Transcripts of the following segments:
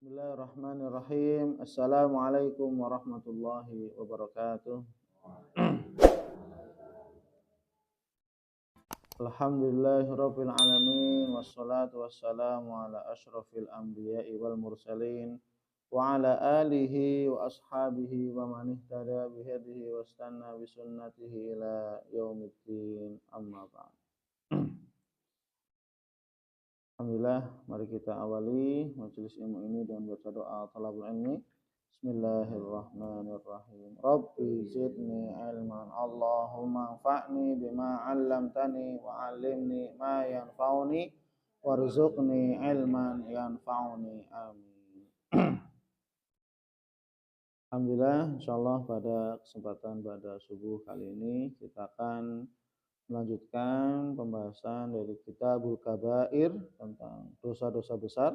Bismillahirrahmanirrahim. Assalamualaikum warahmatullahi wabarakatuh. Alhamdulillahirabbil alamin wassalatu wassalamu ala asyrafil anbiya'i wal mursalin wa ala alihi wa ashabihi wa man ihtada bihadihi wastanna bisunnatihi ila yaumiddin. Amma ba'd. Alhamdulillah, mari kita awali majelis ilmu ini dengan baca doa talabul ilmi. Bismillahirrahmanirrahim. Rabbi zidni ilman. Allahumma anfa'ni bima 'allamtani wa 'allimni ma yanfa'uni warzuqni ilman yanfa'uni. Amin. Alhamdulillah, insyaallah pada kesempatan pada subuh kali ini kita akan melanjutkan pembahasan dari Kitabul Kabair tentang dosa-dosa besar.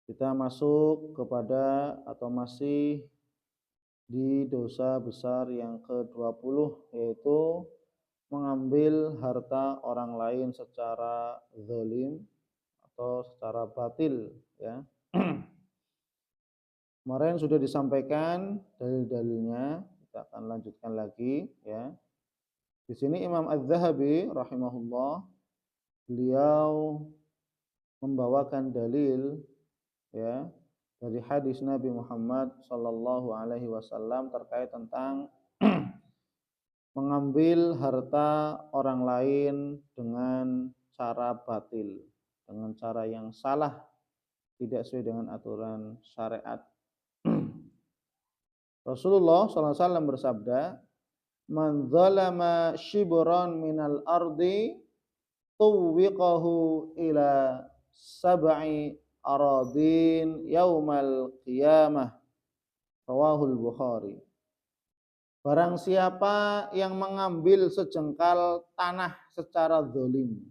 Kita masuk kepada atau masih di dosa besar yang ke-20, yaitu mengambil harta orang lain secara zalim atau secara batil, ya. Kemarin sudah disampaikan dalil-dalilnya, kita akan lanjutkan lagi, ya. Di sini Imam Az-Zahabi rahimahullah, beliau membawakan dalil, ya, dari hadis Nabi Muhammad sallallahu alaihi wasallam terkait tentang mengambil harta orang lain dengan cara batil, dengan cara yang salah, tidak sesuai dengan aturan syariat. Rasulullah sallallahu alaihi wasallam bersabda, "Man zalama shibran minal ardi tuwiqahu ila sab'i aradin yaumal qiyamah." Rawahul Bukhari. Barang siapa yang mengambil sejengkal tanah secara zalim,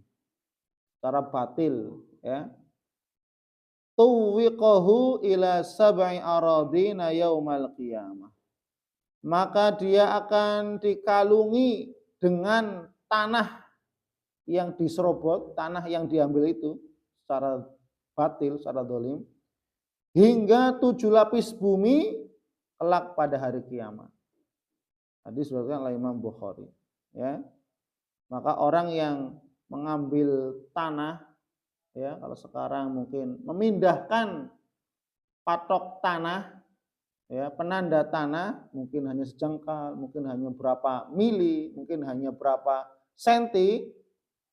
secara batil, ya, tuwiqahu ila sab'i aradin yaumal qiyamah, maka dia akan dikalungi dengan tanah yang diserobot, tanah yang diambil itu secara batil, secara zalim, hingga 7 lapis bumi kelak pada hari kiamat. Hadis diriwayatkan oleh Imam Bukhari, ya. Maka orang yang mengambil tanah, ya, kalau sekarang mungkin memindahkan patok tanah, ya, penanda tanah, mungkin hanya sejengkal, mungkin hanya berapa mili, mungkin hanya berapa senti,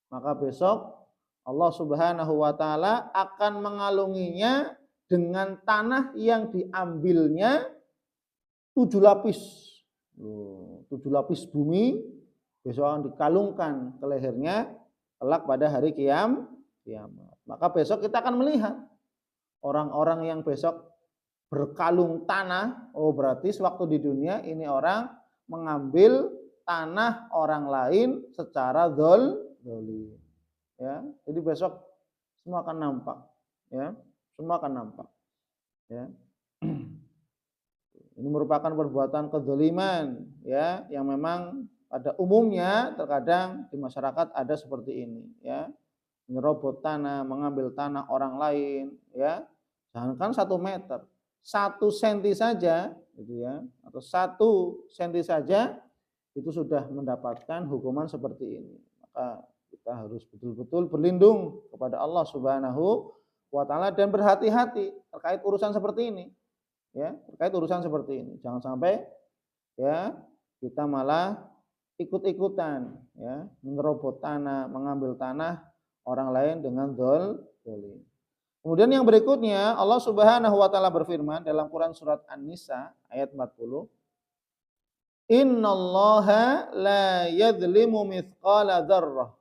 maka besok Allah Subhanahu wa taala akan mengalunginya dengan tanah yang diambilnya 7 lapis. 7 lapis bumi besok akan dikalungkan ke lehernya kelak pada hari kiamat. Maka besok kita akan melihat orang-orang yang besok berkalung tanah, oh berarti sewaktu di dunia ini orang mengambil tanah orang lain secara zalim, ya. Jadi besok semua akan nampak, ya. Semua akan nampak, ya. Ini merupakan perbuatan kezaliman, ya, yang memang pada umumnya terkadang di masyarakat ada seperti ini, ya. Menyerobot tanah, mengambil tanah orang lain, ya. Jangankan 1 meter, 1 senti saja, gitu ya, atau 1 senti saja itu sudah mendapatkan hukuman seperti ini. Maka kita harus betul-betul berlindung kepada Allah Subhanahu wa taala dan berhati-hati terkait urusan seperti ini, ya, terkait urusan seperti ini. Jangan sampai, ya, kita malah ikut-ikutan, ya, menyerobot tanah, mengambil tanah orang lain dengan zalim. Kemudian yang berikutnya Allah Subhanahu wa taala berfirman dalam Quran surat An-Nisa ayat 40. Innallaha la yadzlimu mithqala dzarrah.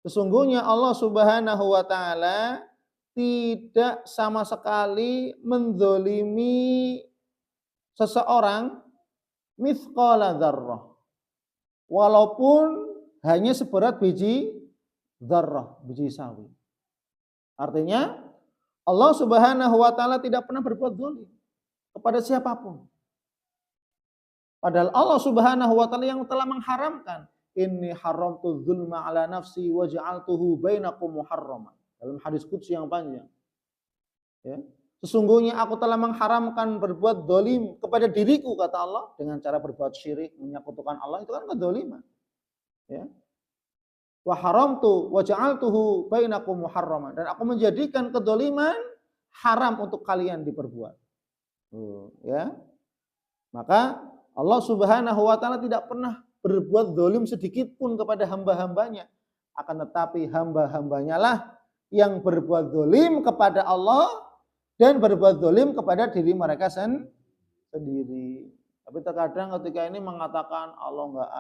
Sesungguhnya Allah Subhanahu wa taala tidak sama sekali menzalimi seseorang mithqala dzarrah, walaupun hanya seberat biji dzarrah, biji sawi. Artinya Allah Subhanahu wa taala tidak pernah berbuat zalim kepada siapapun. Padahal Allah Subhanahu wa taala yang telah mengharamkan, inni haramtu dzulma ala nafsi wa ja'altuhu bainakum muharraman. Dalam hadis qudsi yang panjang. Ya. Sesungguhnya aku telah mengharamkan berbuat dolim kepada diriku, kata Allah, dengan cara berbuat syirik, menyekutukan Allah, itu kan kedoliman. Ya. Wa haramtu wa ja'altuhu bainakum muharraman, dan aku menjadikan kedoliman haram untuk kalian diperbuat. Ya. Maka Allah Subhanahu wa taala tidak pernah berbuat dolim sedikit pun kepada hamba-hambanya. Akan tetapi hamba-hambanya lah yang berbuat dolim kepada Allah dan berbuat dolim kepada diri mereka sendiri. Tapi terkadang ketika ini mengatakan Allah nggak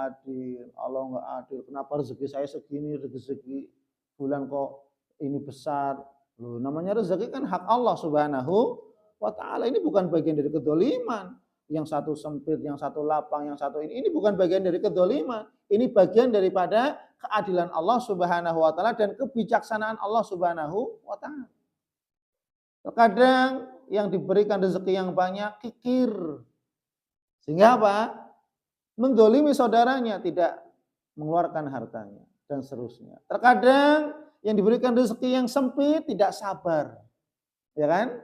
adil, kenapa rezeki saya segini, rezeki bulan kok ini besar. Loh, namanya rezeki kan hak Allah Subhanahu wa taala, ini bukan bagian dari kedoliman. Yang satu sempit, yang satu lapang, yang satu ini bukan bagian dari kedoliman. Ini bagian daripada keadilan Allah Subhanahu wa taala dan kebijaksanaan Allah Subhanahu wa taala. Terkadang yang diberikan rezeki yang banyak kikir. Sehingga apa? Mendolimi saudaranya, tidak mengeluarkan hartanya dan seterusnya. Terkadang yang diberikan rezeki yang sempit tidak sabar. Ya kan?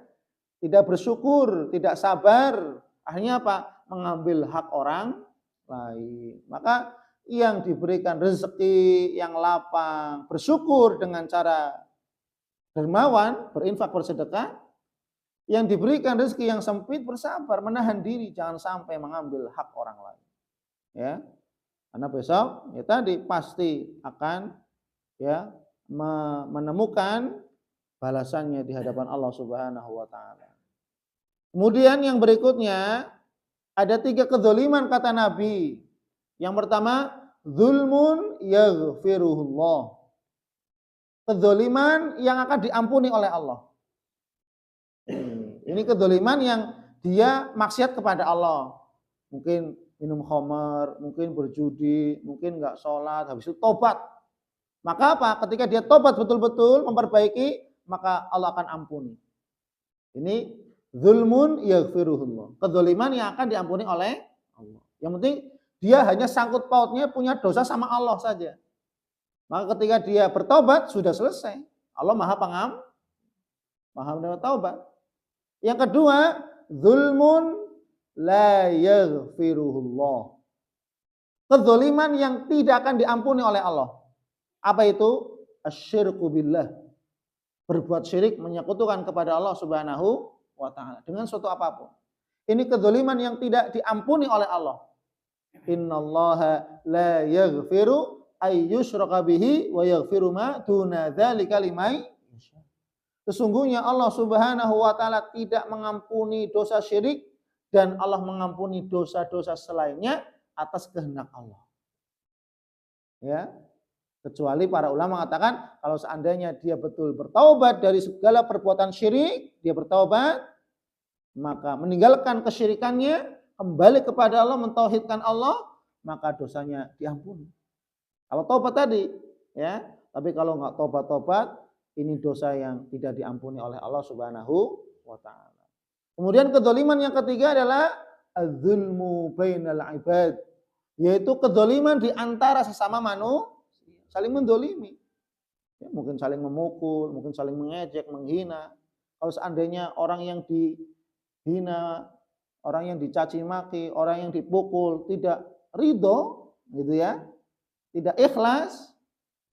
Tidak bersyukur, tidak sabar. Akhirnya apa? Mengambil hak orang lain. Maka yang diberikan rezeki yang lapang, bersyukur dengan cara dermawan, berinfak, bersedekah. Yang diberikan rezeki yang sempit, bersabar, menahan diri, jangan sampai mengambil hak orang lain. Ya, karena besok ya tadi pasti akan ya menemukan balasannya di hadapan Allah Subhanahu wa taala. Kemudian yang berikutnya ada 3 kedzaliman kata Nabi. Yang pertama, zulmun yaghfiruhullah. Kedzaliman yang akan diampuni oleh Allah. Ini kedzaliman yang dia maksiat kepada Allah. Mungkin minum khamar, mungkin berjudi, mungkin enggak sholat, habis itu tobat. Maka apa? Ketika dia tobat betul-betul memperbaiki, maka Allah akan ampuni. Ini zulmun yaghfiruhullah. Kedzaliman yang akan diampuni oleh Allah. Yang penting dia hanya sangkut pautnya punya dosa sama Allah saja. Maka ketika dia bertobat sudah selesai. Allah Maha Pengampun, Maha menerima taubat. Yang kedua, zulmun la yaghfiruhullah. Kedzaliman yang tidak akan diampuni oleh Allah. Apa itu? Asyirku billah. Berbuat syirik, menyekutukan kepada Allah Subhanahu wa taala dengan suatu apapun. Ini kedzaliman yang tidak diampuni oleh Allah. Innallaha la yaghfiru ay yushraka bihi wa yaghfiru ma duna dzalika liman yasha. Sesungguhnya Allah Subhanahu wa taala tidak mengampuni dosa syirik dan Allah mengampuni dosa-dosa selainnya atas kehendak Allah. Ya. Kecuali para ulama mengatakan kalau seandainya dia betul bertaubat dari segala perbuatan syirik, dia bertaubat, maka meninggalkan kesyirikannya, kembali kepada Allah, mentauhidkan Allah, maka dosanya diampuni. Kalau taubat tadi, ya. Tapi kalau enggak taubat-taubat, ini dosa yang tidak diampuni oleh Allah Subhanahu wa taala. Kemudian kedzaliman yang ketiga adalah az-zulmu bainal ibad, yaitu kedzaliman di antara sesama manusia, saling mendolimi. Ya, mungkin saling memukul, mungkin saling mengejek, menghina. Kalau seandainya orang yang dihina, orang yang dicaci maki, orang yang dipukul tidak ridho, gitu ya, tidak ikhlas,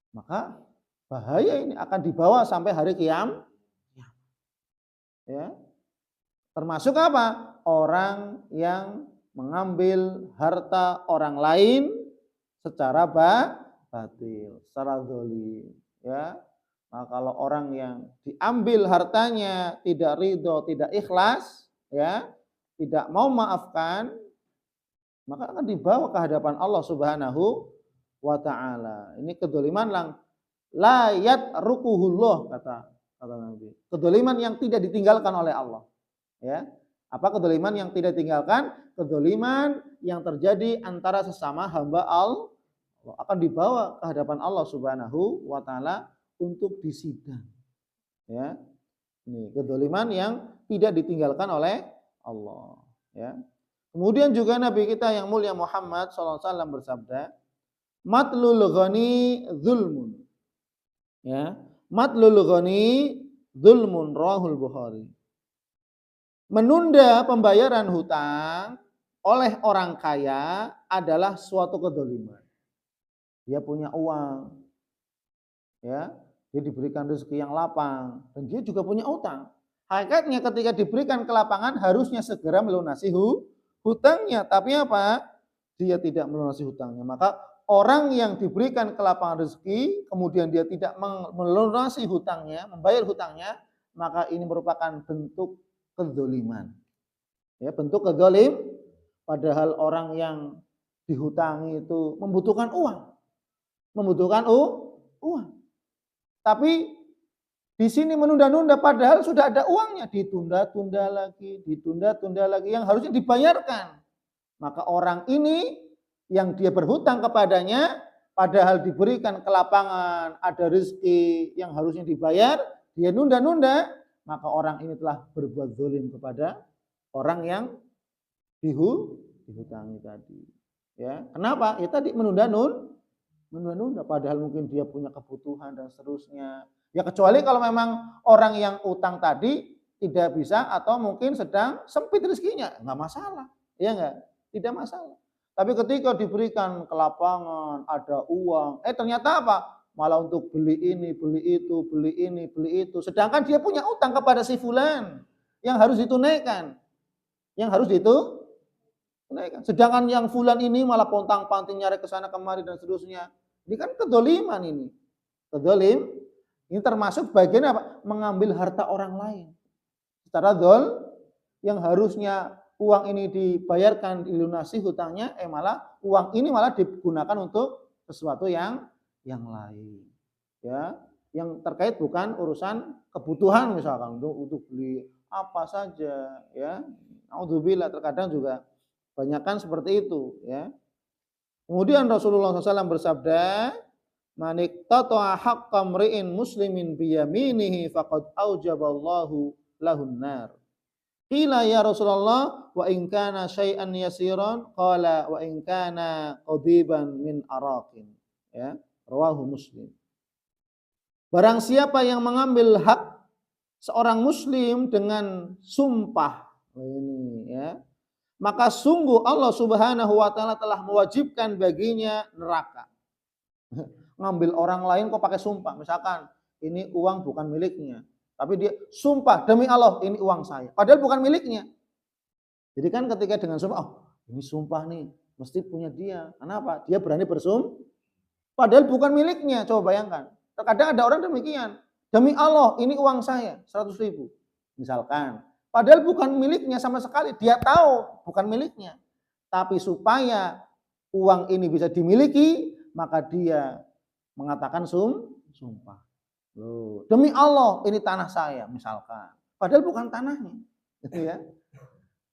maka bahaya ini akan dibawa sampai hari kiamat. Ya. Termasuk apa? Orang yang mengambil harta orang lain secara batil, secara zalim, ya. Nah, kalau orang yang diambil hartanya tidak ridho, tidak ikhlas, ya, tidak mau maafkan, maka akan dibawa ke hadapan Allah Subhanahu wa taala. Ini kedzaliman la yatrukuhullah, kata Nabi. Kedzaliman yang tidak ditinggalkan oleh Allah. Ya. Apa kedzaliman yang tidak ditinggalkan? Kedzaliman yang terjadi antara sesama hamba Allah akan dibawa ke hadapan Allah Subhanahu wa taala untuk disidang. Ya. Ini kedzaliman yang tidak ditinggalkan oleh Allah, ya. Kemudian juga Nabi kita yang mulia Muhammad sallallahu alaihi wasallam bersabda, "Matlul ghani zulmun." Ya, matlul ghani zulmun, rahul Bukhari. menunda pembayaran hutang oleh orang kaya adalah suatu kedzaliman. Dia punya uang, ya, dia diberikan rezeki yang lapang dan dia juga punya utang. Hakikatnya ketika diberikan kelapangan harusnya segera melunasi hutangnya, tapi apa? Dia tidak melunasi hutangnya. Maka orang yang diberikan kelapangan rezeki kemudian dia tidak melunasi hutangnya, membayar hutangnya, maka ini merupakan bentuk kedzaliman. Ya, bentuk kedzalim, padahal orang yang dihutangi itu membutuhkan uang. Membutuhkan uang. Tapi di sini menunda-nunda padahal sudah ada uangnya, ditunda-tunda lagi, yang harusnya dibayarkan. Maka orang ini yang dia berhutang kepadanya padahal diberikan kelapangan, ada rezeki yang harusnya dibayar, dia nunda-nunda, maka orang ini telah berbuat zalim kepada orang yang dihutangi tadi. Ya, kenapa? Ya tadi menunda-nunda padahal mungkin dia punya kebutuhan dan seterusnya. Ya kecuali kalau memang orang yang utang tadi tidak bisa atau mungkin sedang sempit rezekinya, enggak masalah. Ya enggak? Tidak masalah. Tapi ketika diberikan kelapangan, ada uang, ternyata apa? Malah untuk beli ini, beli itu, beli ini, beli itu. Sedangkan dia punya utang kepada si fulan yang harus ditunaikan. Yang harus ditunaikan. Sedangkan yang fulan ini malah pontang-panting nyari ke sana kemari dan seterusnya. Ini kan kedzaliman ini. Kedzalim ini termasuk bagian apa? Mengambil harta orang lain. Secara dzol yang harusnya uang ini dibayarkan, dilunasi hutangnya, malah uang ini malah digunakan untuk sesuatu yang lain. Ya, yang terkait bukan urusan kebutuhan misalkan untuk beli apa saja, ya. Naudzubillah, terkadang juga banyakkan seperti itu, ya. Kemudian Rasulullah SAW bersabda, "Man iqtata'a haqqa mri'in muslimin biyaminihi faqad aujaballahu lahun nar." Qila ya Rasulullah wa in kana syai'an yasiran, qala wa in kana qadiban min araqin. Ya, rawahu Muslim. Barang siapa yang mengambil hak seorang muslim dengan sumpah, ini ya, maka sungguh Allah Subhanahu wa taala telah mewajibkan baginya neraka. Ngambil orang lain kok pakai sumpah, misalkan ini uang bukan miliknya, tapi dia sumpah demi Allah ini uang saya, padahal bukan miliknya. Jadi kan ketika dengan sumpah, oh ini sumpah nih, mesti punya dia. Kenapa? Dia berani bersumpah, padahal bukan miliknya. Coba bayangkan. Terkadang ada orang demikian, demi Allah ini uang saya 100.000, misalkan. Padahal bukan miliknya sama sekali. Dia tahu bukan miliknya. Tapi supaya uang ini bisa dimiliki, maka dia mengatakan sumpah. Loh, demi Allah ini tanah saya misalkan. Padahal bukan tanahnya. Gitu ya.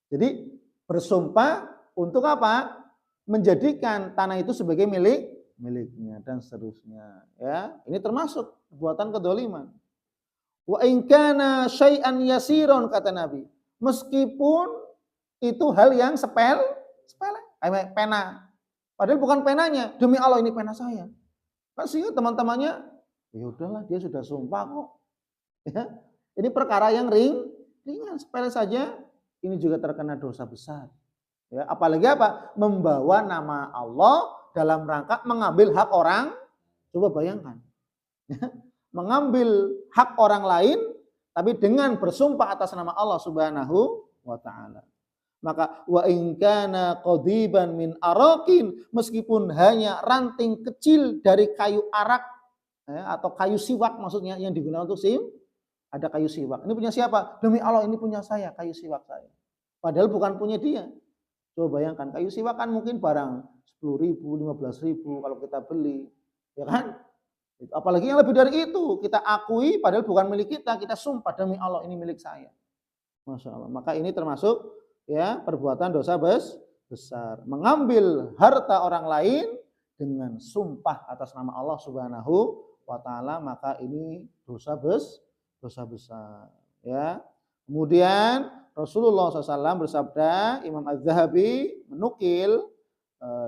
Jadi bersumpah untuk apa? Menjadikan tanah itu sebagai miliknya dan seterusnya. Ya, ini termasuk perbuatan kedzaliman. Wa in kana syai'an yasiron, kata Nabi. Meskipun itu hal yang sepele, kayak pena. Padahal bukan penanya, demi Allah ini pena saya. Kan sehingga teman-temannya, ya udahlah dia sudah sumpah kok. Ya, ini perkara yang ringan, sepele saja, ini juga terkena dosa besar. Ya, apalagi apa? Membawa nama Allah dalam rangka mengambil hak orang. Coba bayangkan. Mengambil hak orang lain tapi dengan bersumpah atas nama Allah Subhanahu wa taala. Maka wa in kana qadiban min araqin, meskipun hanya ranting kecil dari kayu arak, ya, atau kayu siwak maksudnya yang digunakan untuk ada kayu siwak. Ini punya siapa? Demi Allah ini punya saya, kayu siwak saya. Padahal bukan punya dia. Coba bayangkan, kayu siwak kan mungkin barang 10.000, 15.000 kalau kita beli, ya kan? Apalagi yang lebih dari itu, kita akui padahal bukan milik kita sumpah demi Allah ini milik saya. Masya Allah. Maka ini termasuk ya perbuatan dosa besar. Mengambil harta orang lain dengan sumpah atas nama Allah Subhanahu wa taala, maka ini dosa besar. Ya. Kemudian Rasulullah SAW bersabda, Imam Az-Zahabi menukil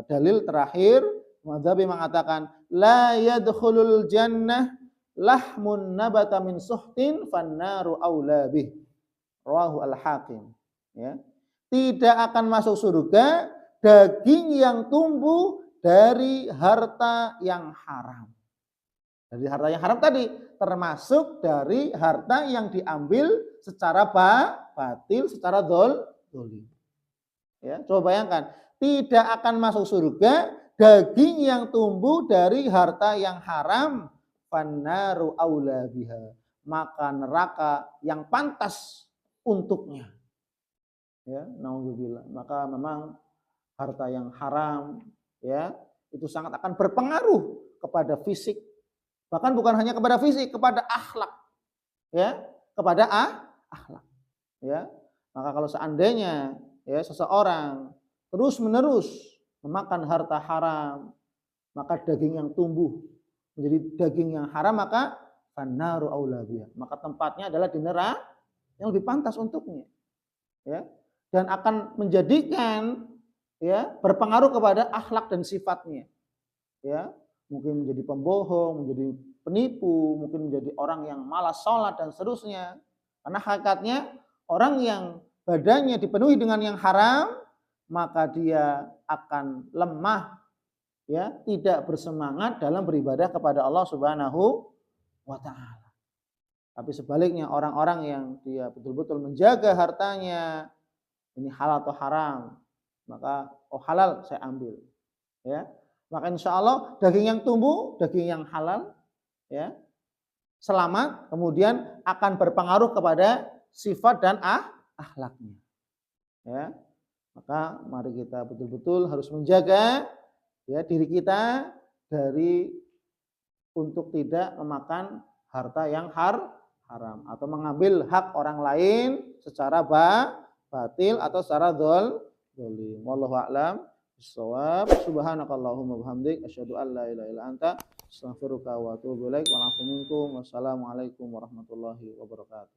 dalil terakhir. Imam Az-Zahabi mengatakan, la yadkhulul jannah lahmun nabata min suhtin fannaru aula bih. Rawahu al-Hakim. Ya. Tidak akan masuk surga daging yang tumbuh dari harta yang haram. Dari harta yang haram tadi termasuk dari harta yang diambil secara batil, secara dolim. Ya, coba bayangkan, tidak akan masuk surga daging yang tumbuh dari harta yang haram, fannaru aula biha, maka neraka yang pantas untuknya. Ya, naudzubillah. Maka memang harta yang haram ya itu sangat akan berpengaruh kepada fisik, bahkan bukan hanya kepada fisik, kepada akhlak, ya, kepada akhlak, ya. Maka kalau seandainya ya seseorang terus-menerus memakan harta haram, maka daging yang tumbuh menjadi daging yang haram, maka fannaru aula biha, maka tempatnya adalah di neraka yang lebih pantas untuknya, ya. Dan akan menjadikan ya berpengaruh kepada akhlak dan sifatnya, ya. Mungkin menjadi pembohong, menjadi penipu, mungkin menjadi orang yang malas sholat dan seterusnya. Karena hakikatnya orang yang badannya dipenuhi dengan yang haram, maka dia akan lemah, ya, tidak bersemangat dalam beribadah kepada Allah Subhanahu wa taala. Tapi sebaliknya orang-orang yang dia betul-betul menjaga hartanya, ini halal atau haram, maka oh halal saya ambil, ya. Maka insya Allah daging yang tumbuh, daging yang halal, ya, selamat, kemudian akan berpengaruh kepada sifat dan akhlaknya. Ya, maka mari kita betul-betul harus menjaga ya diri kita dari untuk tidak memakan harta yang haram atau mengambil hak orang lain secara batil atau secara dolim. Wallahu a'lam bissawab. Subhanakallahumma wabihamdik asyhadu an la ilaha illa anta astaghfiruka wa atubu ilaik. Wassalamualaikum warahmatullahi wabarakatuh.